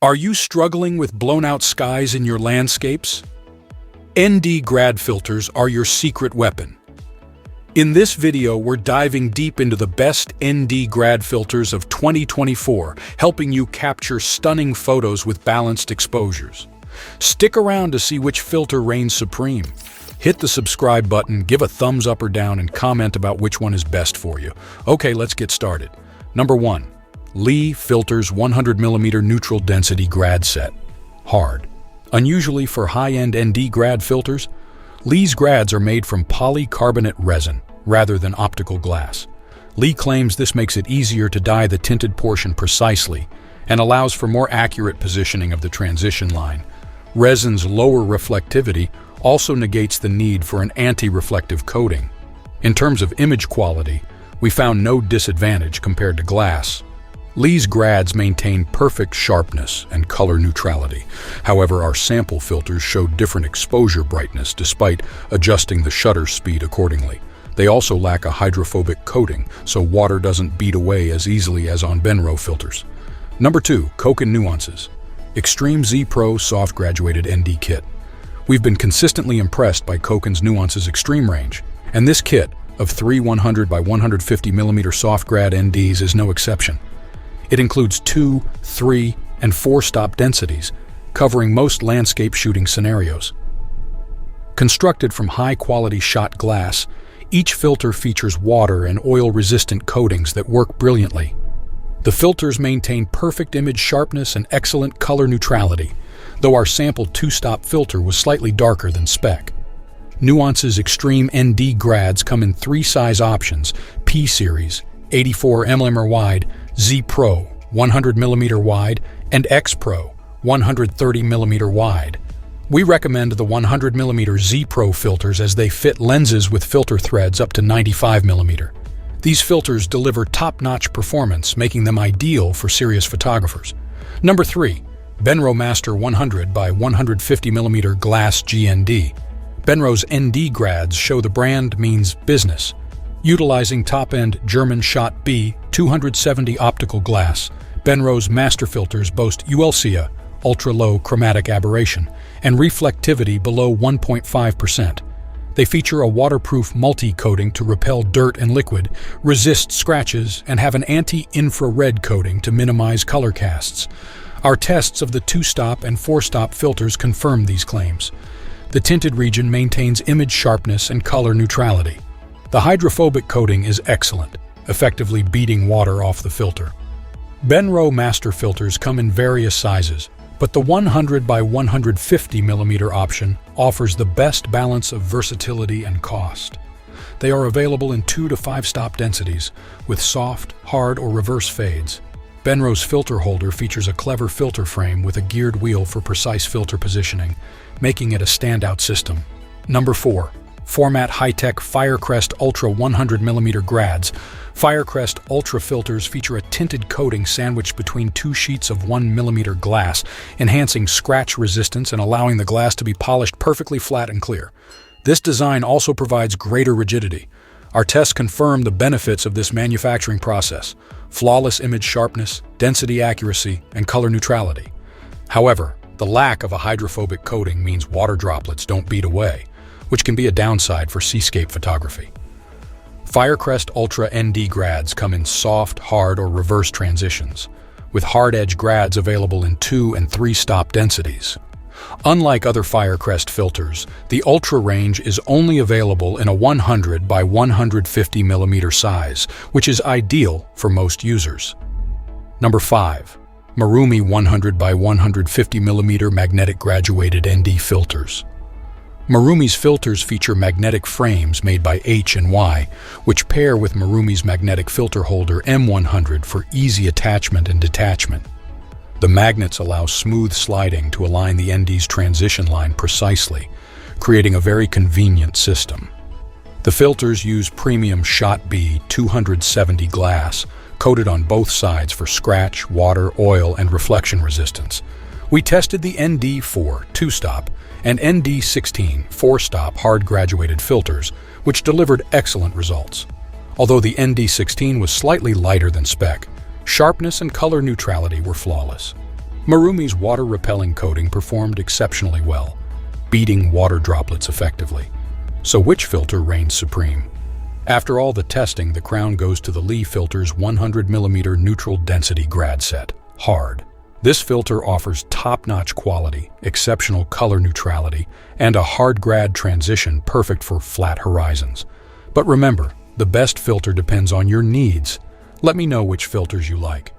Are you struggling with blown-out skies in your landscapes? ND Grad filters are your secret weapon. In this video, we're diving deep into the best ND Grad filters of 2024, helping you capture stunning photos with balanced exposures. Stick around to see which filter reigns supreme. Hit the subscribe button, give a thumbs up or down, and comment about which one is best for you. Okay, let's get started. Number 1. Lee Filters 100mm Neutral Density Grad Set. Hard. Unusually for high-end ND Grad filters, Lee's Grads are made from polycarbonate resin rather than optical glass. Lee claims this makes it easier to dye the tinted portion precisely and allows for more accurate positioning of the transition line. Resin's lower reflectivity also negates the need for an anti-reflective coating. In terms of image quality, we found no disadvantage compared to glass. Lee's Grads maintain perfect sharpness and color neutrality. However, our sample filters showed different exposure brightness despite adjusting the shutter speed accordingly. They also lack a hydrophobic coating, so water doesn't bead away as easily as on Benro filters. Number 2. Cokin Nuances. Extreme Z Pro Soft Graduated ND Kit. We've been consistently impressed by Cokin's Nuances Extreme range, and this kit of 3 100 by 150mm soft grad NDs is no exception. It includes 2, 3, and 4-stop densities, covering most landscape shooting scenarios. Constructed from high-quality shot glass, each filter features water and oil-resistant coatings that work brilliantly. The filters maintain perfect image sharpness and excellent color neutrality, though our sample 2-stop filter was slightly darker than spec. Nuances Extreme ND Grads come in 3 size options: P Series, 84mm wide, Z Pro, 100mm wide, and X Pro, 130mm wide. We recommend the 100mm Z Pro filters as they fit lenses with filter threads up to 95mm. These filters deliver top-notch performance, making them ideal for serious photographers. Number 3. Benro Master 100 by 150mm Glass GND. Benro's ND Grads show the brand means business. Utilizing top-end German Shot B 270 optical glass, Benro's master filters boast ULCA, ultra-low chromatic aberration, and reflectivity below 1.5%. They feature a waterproof multi-coating to repel dirt and liquid, resist scratches, and have an anti-infrared coating to minimize color casts. Our tests of the 2-stop and 4-stop filters confirm these claims. The tinted region maintains image sharpness and color neutrality. The hydrophobic coating is excellent, effectively beating water off the filter. Benro master filters come in various sizes, but the 100 by 150mm option offers the best balance of versatility and cost. They are available in 2 to 5-stop densities, with soft, hard, or reverse fades. Benro's filter holder features a clever filter frame with a geared wheel for precise filter positioning, making it a standout system. Number 4. Formatt Hitech Firecrest Ultra 100mm Grads. Firecrest Ultra filters feature a tinted coating sandwiched between 2 sheets of 1mm glass, enhancing scratch resistance and allowing the glass to be polished perfectly flat and clear. This design also provides greater rigidity. Our tests confirm the benefits of this manufacturing process: flawless image sharpness, density accuracy, and color neutrality. However, the lack of a hydrophobic coating means water droplets don't bead away, which can be a downside for seascape photography. Firecrest Ultra ND Grads come in soft, hard, or reverse transitions, with hard-edge grads available in 2 and 3-stop densities. Unlike other Firecrest filters, the Ultra range is only available in a 100 by 150mm size, which is ideal for most users. Number 5. Marumi 100 by 150mm Magnetic Graduated ND Filters. Marumi's filters feature magnetic frames made by H&Y, which pair with Marumi's magnetic filter holder M100 for easy attachment and detachment. The magnets allow smooth sliding to align the ND's transition line precisely, creating a very convenient system. The filters use premium Shot B 270 glass, coated on both sides for scratch, water, oil, and reflection resistance. We tested the ND4 2-stop and ND16 4-stop hard graduated filters, which delivered excellent results. Although the ND16 was slightly lighter than spec, sharpness and color neutrality were flawless. Marumi's water-repelling coating performed exceptionally well, beating water droplets effectively. So which filter reigns supreme? After all the testing, the crown goes to the Lee Filter's 100mm neutral density Grad set, Hard. This filter offers top-notch quality, exceptional color neutrality, and a hard grad transition perfect for flat horizons. But remember, the best filter depends on your needs. Let me know which filters you like.